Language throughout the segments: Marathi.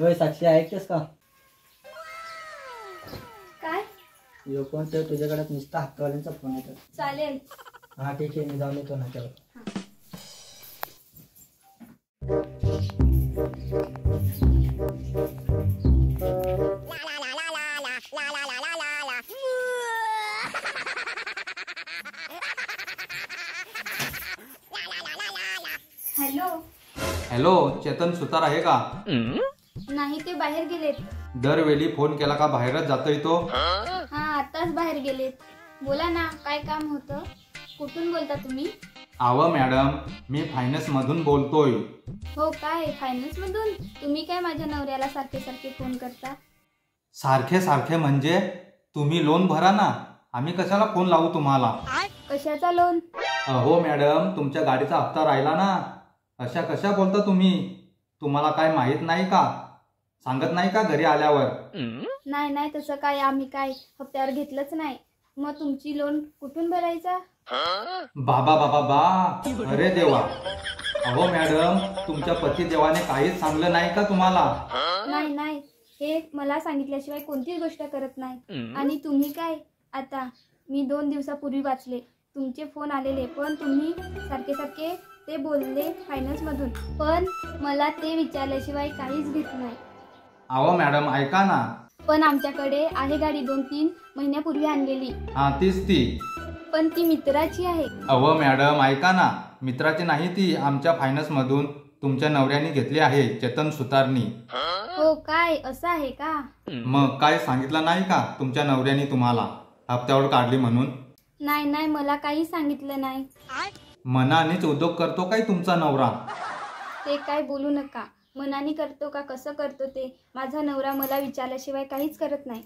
ओय साक्षी ऐकतेस का? काय? यो कोण तर तुझ्याकडे नुसता हक्कवाल्यांचा फोन येतो. चालेल. हा ठीक आहे, मी जाऊन येतो ना त्यावर. हॅलो. हॅलो, चेतन सुतार आहे का? नाही, ते बाहेर गेलेत. दरवेळी फोन केला का बाहेरच जातोय तो? हा, आताच बाहेर गेलेत. बोला ना, काय काम होतं? कुठून बोलता तुम्ही? आव मॅडम, मी फायनान्स मधून बोलतोय. हो काय, फायनान्स मधून? तुम्ही काय माझ्या नवऱ्याला सारखे सारखे फोन करता? सारखे सारखे म्हणजे तुम्ही लोन भरा ना, आम्ही कशाला फोन लावू तुम्हाला? कशाचा लोन? हो मॅडम, तुमच्या गाडीचा हप्ता राहिला ना. अशा कशा बोलता तुम्ही? तुम्हाला काय माहित नाही का? सांगत नाही का घरी आल्यावर? नाही नाही, तसं काय आम्ही काय हप्त्यावर घेतलंच नाही. मग तुमची लोन कुठून भरायचा? बाबा बाबा बा, अरे देवा. अहो मॅडम, तुमच्या पती देवाने काहीच सांगलं नाही का तुम्हाला? नाही नाही, हे मला सांगितल्याशिवाय कोणतीच गोष्ट करत नाही. आणि तुम्ही काय, आता मी 2 दिवसापूर्वी वाचले तुमचे फोन आलेले, पण तुम्ही सारखे सारखे ते बोलले फायनान्स मधून, पण मला ते विचारल्याशिवाय काहीच घेत नाही. अहो मॅडम ऐका ना. पण आमच्याकडे आहे गाडी 2-3 महिन्यापूर्वी आणलेली. हा, तीच ती. पण ती मित्राची आहे. अहो मॅडम ऐका ना, मित्राची नाही ती, आमच्या फायनान्स मधून तुमच्या नवऱ्याने घेतली आहे, चेतन सुतारनी. हो काय, असं आहे का? मग काय सांगितलं नाही का तुमच्या नवऱ्याने तुम्हाला हप्त्यावर काढली म्हणून? नाही नाही, मला काही सांगितलं नाही. मनानेच उद्योग करतो काय तुमचा नवरा? ते काय बोलू नका. मनाने करतो का कसं करतो ते माझा नवरा मला विचारल्याशिवाय काहीच करत नाही.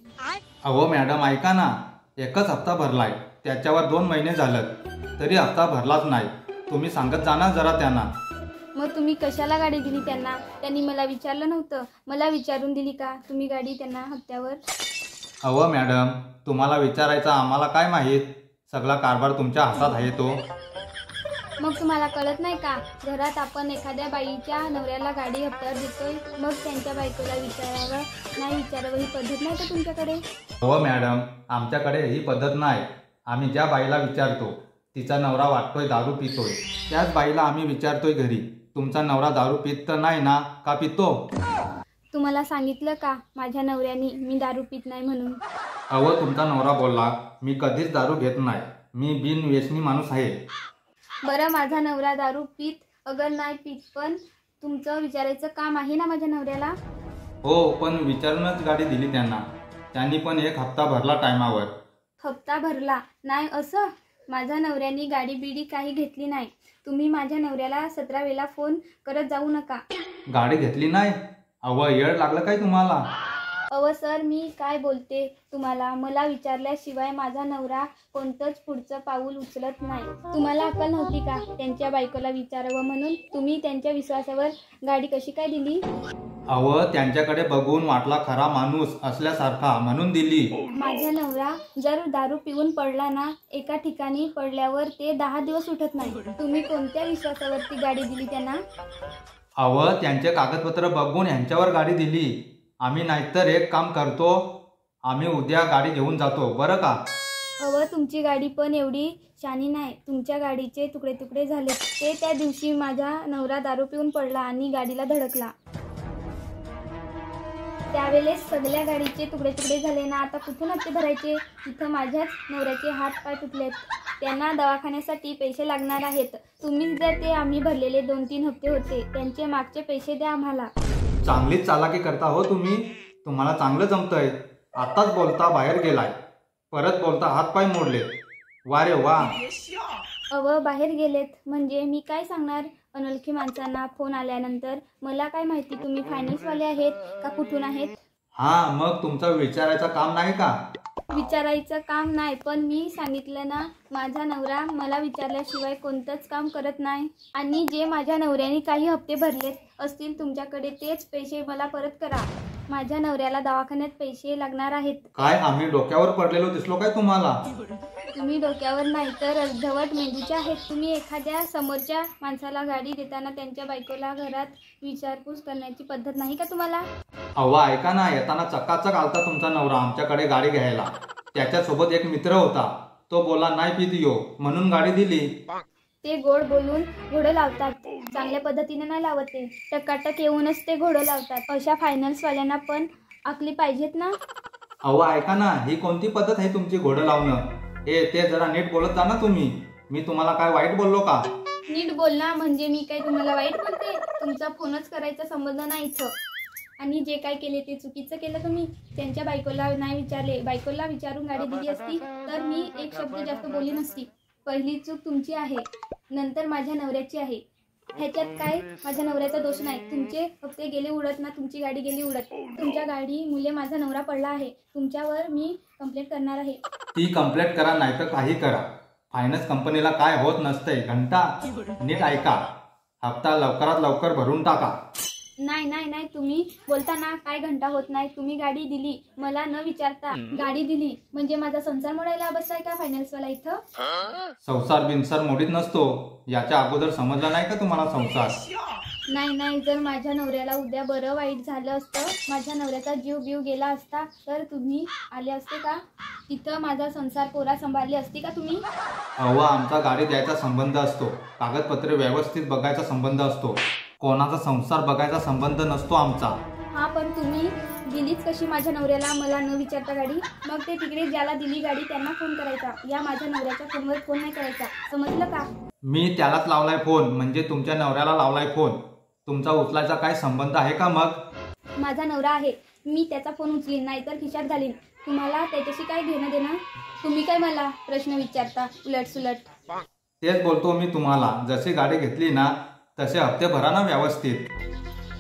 अहो मॅडम ऐका ना, एकच हप्ता भरलाय, त्याच्यावर 2 महिने झालं तरी हप्ता भरलाच नाही. तुम्ही सांगत जा ना जरा त्यांना. मग तुम्ही कशाला गाडी दिली त्यांना? त्यांनी मला विचारलं नव्हतं. मला विचारून दिली का तुम्ही गाडी त्यांना हप्त्यावर? अहो मॅडम, तुम्हाला विचारायचं आम्हाला काय माहीत? सगळा कारभार तुमच्या हातात आहे तो. मग तुम्हाला कळत नाही का? घरात आपण एखाद्या बाईच्या नवऱ्याला गाडी हप्त्यावर देतोय, मग त्यांच्या बायकोला विचारावं नाही विचारावं ही पद्धत नाही का तुमच्याकडे? हो मॅडम, आमच्याकडे ही पद्धत नाही. आम्ही ज्या बाईला विचारतो तिचा नवरा वाटतोय दारू पितोय, त्याच बाईला आम्ही विचारतोय घरी, तुमचा नवरा दारू पित तर नाही ना, का पितो? तुम्हाला सांगितलं का माझ्या नवऱ्याने मी दारू पित नाही म्हणून? अहो, तुमचा नवरा बोलला मी कधीच दारू घेत नाही, मी बिनव्यसनी माणूस आहे. बरं, माझा नवरा दारू पित अगर नाही पित, पण तुमचं विचारायचं काम आहे ना माझ्या नवऱ्याला? हो, पण विचारूनच गाडी दिली त्यांना. त्यांनी पण 1 हप्ता भरला टायमावर. हप्ता भरला नाही असं? माझ्या नवऱ्याने गाडी बिडी काही घेतली नाही. तुम्ही माझ्या नवऱ्याला 17 वेळा फोन करत जाऊ नका. गाडी घेतली नाही? अहो, येड लागलं काय तुम्हाला? अव सर, मी काय बोलते तुम्हाला? मला विचारल्याशिवाय माझा नवरा कोणतंच पुढचं पाऊल उचलत नाही. तुम्हाला अक्कल नव्हती का त्यांच्या बायकोला विचारावं म्हणून? तुम्ही त्यांच्या विश्वासावर गाडी कशी काय दिली? अहो, त्यांच्याकडे बघून वाटला खरा माणूस असल्यासारखा म्हणून दिली. माझा नवरा जर दारू पिऊन पडला ना, एका ठिकाणी पडल्यावर ते 10 दिवस उठत नाही. तुम्ही कोणत्या विश्वासावरती गाडी दिली त्यांना? अहो, त्यांचे कागदपत्र बघून ह्यांच्यावर गाडी दिली. आम्ही नाहीतर एक काम करतो, आम्ही उद्या गाडी घेऊन जातो, बरं का? अव, तुमची गाडी पण एवढी शानी नाही. तुमच्या गाडीचे तुकडे तुकडे झाले. ते त्या दिवशी माझा नवरा दारू पिऊन पडला आणि गाडीला धडकला, त्यावेळेस सगळ्या गाडीचे तुकडे तुकडे झाले ना. आता कुठून हप्ते भरायचे? इथं माझ्याच नवऱ्याचे हात पाय तुटलेत, त्यांना दवाखान्यासाठी पैसे लागणार आहेत. तुम्हीच जर ते आम्ही भरलेले 2-3 हप्ते होते त्यांचे मागचे पैसे द्या आम्हाला. चांगलीच चालाकी करता हो तुम्ही, तुम्हाला चांगलं जमतंय. आताच बोलता बाहेर गेलाय, परत बोलता हात पाय मोडले. वा रे वा. अव, बाहेर गेलेत म्हणजे मी काय सांगणार अनोळखी माणसांना फोन आल्यानंतर? मला काय माहिती तुम्ही फायनान्सवाले आहेत का कुठून आहेत? हा, मग तुमचं विचारायचं काम नाही का? विचारायचं काम नाही, पण मी सांगितलं ना माझा नवरा मला विचारल्याशिवाय कोणतंच काम करत नाही. आणि जे माझ्या नवऱ्याने काही हप्ते भरलेत असतील तुमच्याकडे, तेच पैसे मला परत करा. माझ्या नवऱ्याला दवाखान्यात पैसे लागणार आहेत. काय आम्ही डोक्यावर पडलेलो दिसलो काय तुम्हाला? तुम्ही डोक्यावर नाही तर अर्धवट मेंदूचे आहेत. तुम्ही एखाद्या समोरच्या माणसाला गाडी देताना त्यांच्या बायकोला घरात विचारपूस करण्याची पद्धत नाही का तुम्हाला? अहो ऐका ना, येताना चकाचक आलता तुमचा नवरा आमच्याकडे गाडी घ्यायला. त्याच्यासोबत एक मित्र होता, तो बोला नाही पित यो म्हणून गाडी दिली. ते गोड बोलून घोडं लावतात, चांगल्या पद्धतीने नाही लावत. ते टकाटक येऊनच ते घोडं लावतात. अशा फायनान्सवाल्यांना पण आखली पाहिजेत ना. अहो ऐका ना, ही कोणती पद्धत आहे तुमची घोडं लावणं? ते जरा नीट बोलत जा ना तुम्ही. मी तुम्हाला काय वाईट बोललो का? नीट बोलना म्हणजे मी काय तुम्हाला वाईट बोलते? तुमचा फोनच करायचा संबंध नाही इथं. आणि जे काय केले ते चुकीचं केलं तुम्ही. त्यांच्या बायकोला नाही विचारले, बायकोला विचारून गाडी दिली असती तर मी एक शब्द जास्त बोलली नसती. पहिली चूक तुमची आहे, नंतर माझ्या नवऱ्याची आहे. ह्याच्यात काय माझ्या नवऱ्याचा दोष नाही. तुमचे हप्ते गेले उडत ना तुमची गाडी गेली उडत. तुमच्या गाडी मुले माझा नवरा पडला आहे. तुमच्यावर मी कंप्लेंट करणार आहे. ती कंप्लेंट करा नाही तर काही करा. फायनान्स कंपनीला काय होत नसतंय. घंटा नीट ऐका, हप्ता लवकरात लवकर भरून टाका. नाही नाही नाही, तुम्ही बोलता ना काय घंटा होत नाही. तुम्ही गाडी दिली मला न विचारता. गाडी दिली म्हणजे माझा संसार मोडायला बसलाय का फायनान्सवाला इथं? संसार बिनसार मोडीत नसतो. याच्या अगोदर समजलं नाही का तुम्हाला संसार? नाही नाही, जर माझ्या नवऱ्याला उद्या बरं वाईट झालं असतं, माझ्या नवऱ्याचा जीव बीव गेला असता तर तुम्ही आले असते का इथं? माझा संसार पोरा सांभाळली असती का तुम्ही? अहो आमचा गाडी द्यायचा संबंध असतो, कागदपत्रे व्यवस्थित बघायचा संबंध असतो. कोणाचा संसार बघायचा संबंध नसतो आमचा. हा पण तुम्ही दिलीच कशी माझ्या नवऱ्याला मला न विचारता गाडी? मग ते तिकडे ज्याला दिली गाडी त्यांना फोन करायचा, या माझ्या नवऱ्याच्या फोनवर फोन नाही करायचा. समजलं का? मी त्यालाच लावलाय फोन म्हणजे तुमच्या नवऱ्याला लावलाय फोन. तुमचा उचलायचा काय संबंध आहे का मग? माझा नवरा आहे, मी त्याचा फोन उचलीन नाहीतर खिशात घालीन. तुम्हाला त्याच्याशी काय घेणं देणं? तुम्ही काय मला प्रश्न विचारता उलट सुलट? तेच बोलतो मी तुम्हाला, जशी गाडी घेतली ना तसे हप्ते भरा ना व्यवस्थित.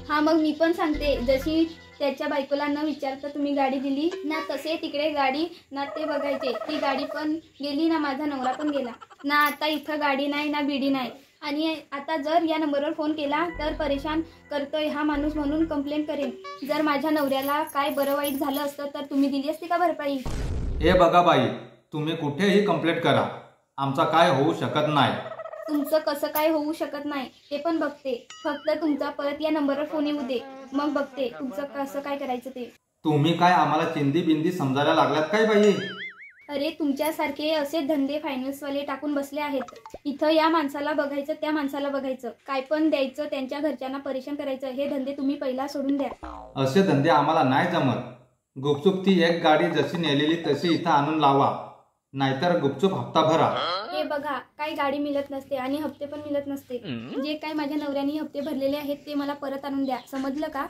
हा मग मी पण सांगते, जशी त्याच्या बायकोला न विचारता तुम्ही गाडी दिली ना तसे तिकडे गाडी ना ते बघायचे. ती गाडी पण गेली ना माझा नवरा पण गेला ना. आता इथं गाडी नाही ना बिडी नाही. आणि आता जर या नंबरवर फोन केला तर परेशान करतोय हा माणूस म्हणून कंप्लेंट करेन. जर माझ्या नवऱ्याला काय बरं वाईट झालं असतं तर तुम्ही दिली असती का भरपाई? हे बघा बाई, तुम्ही कुठेही कंप्लेंट करा, आमचा काय होऊ शकत नाही. तुमचं कसं काय होऊ शकत नाही ते पण बघते. फक्त तुमचा परत या नंबरवर फोन येऊ दे, मग बघते तुमचं कसं काय करायचं ते. तुम्ही काय आम्हाला चिंदी बिंदी समजायला लागल्यात काय बाई? अरे तुमच्यासारखे असे धंदे फायनान्सवाले टाकून बसले आहेत. इथं या माणसाला बघायचं त्या माणसाला बघायचं, काय पण द्यायचं, त्यांच्या घरच्यांना परेशान करायचं. हे धंदे तुम्ही पहिला सोडून द्या. असे धंदे आम्हाला नाही जमत. गुपचूप ती एक गाडी जशी नेलेली तशी इथं आणून लावा, नाहीतर गुपचूप हप्ता भरा. हे बघा, काही गाडी मिळत नसते आणि हप्ते पण मिळत नसते. जे काय माझ्या नवऱ्याने हप्ते भरलेले आहेत ते मला परत आणून द्या. समजलं का?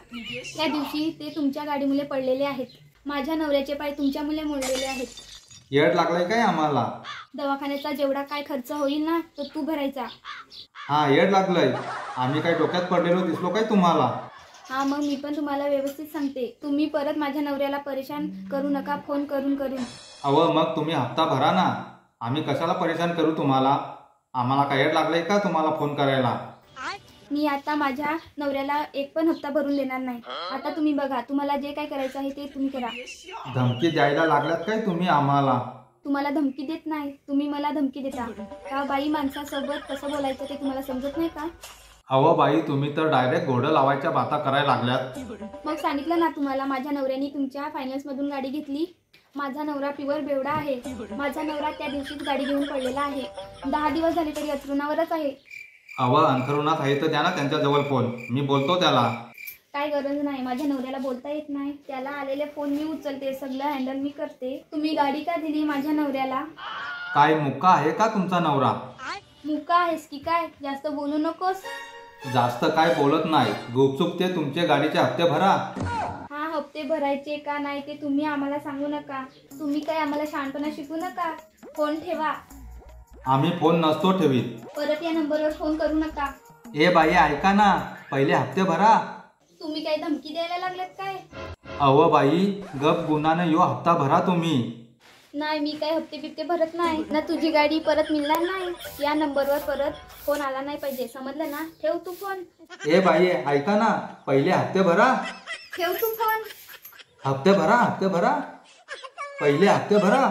त्या दिवशी ते तुमच्या गाडीमुळे पडलेले आहेत. माझ्या नवऱ्याचे पाय तुमच्यामुळे मोडलेले आहेत. येड लागलाय काय आम्हाला? दवाखान्याचा जेवढा काय खर्च होईल ना तो तू भरायचा. हा येड लागलंय. आम्ही काय डोक्यात पडलेलो दिसलो काय तुम्हाला? हा मग मी पण तुम्हाला व्यवस्थित सांगते, तुम्ही परत माझ्या नवऱ्याला परेशान करू नका फोन करून करून. अहो मग तुम्ही हप्ता भरा ना, आम्ही कशाला परेशान करू तुम्हाला? आम्हाला काय येड लागलंय का तुम्हाला फोन करायला? मी आता माझ्या नवऱ्याला एक पण हप्ता भरून देणार नाही. आता तुम्ही बघा, तुम्हाला जे काय करायचं आहे ते तुम्ही करा. धमकी द्यायला लागल्यात काय तुम्ही आम्हाला? तुम्हाला धमकी देत नाही, तुम्ही मला धमकी देता का? बाई माणसासोबत कसं बोलायचं ते तुम्हाला समजत नाही का? अहो बाई, तुम्ही तर डायरेक्ट घोडं लावायच्या बाता करायला लागल्यात. मग सांगितलं ना तुम्हाला, माझ्या नवऱ्याने तुमच्या फायनान्स मधून गाडी घेतली. माझा नवरा प्युअर बेवडा आहे. माझा नवरा त्या दिवशीच गाडी घेऊन पडलेला आहे. 10 दिवस झाले तरी अथरुणावरच आहे. अहो अंथरुणात आहे तर द्या ना त्यांच्याजवळ फोन, मी बोलतो त्याला. काय गरज नाही, माझ्या नवऱ्याला बोलता येत नाही. त्याला आलेले फोन मी उचलते, सगळं हँडल मी करते. तुम्ही गाडी का दिली माझ्या नवऱ्याला? काय मुक्का आहे का तुमचा नवरा? मुका आहेस की काय? जास्त बोलू नकोस. जास्त काय बोलत नाही, गुपचूप ते तुमचे गाडीचे हप्ते भरा. हा हप्ते भरायचे का नाही ते तुम्ही आम्हाला सांगू नका. तुम्ही काय आम्हाला शहाणपणा शिकू नका. फोन ठेवा. आम्ही फोन नसतो ठेवीत. परत या नंबरवर फोन करू नका. ए बाई ऐका ना, पहिले हप्ते भरा. तुम्ही काय धमकी द्यायला लागलेत काय? अहो बाई गप गुणाने यो हप्ता भरा तुम्ही. नाही, मी काय हप्ते बिप्ते भरत नाही ना. तुझी गाडी परत मिळणार नाही. या नंबरवर परत फोन आला नाही पाहिजे, समजलं ना? ठेव तू फोन. ए बाई ऐका ना, पहिले हप्ते भरा. ठेव तू फोन. हप्ते भरा, हप्ते भरा, पहिले हप्ते भरा.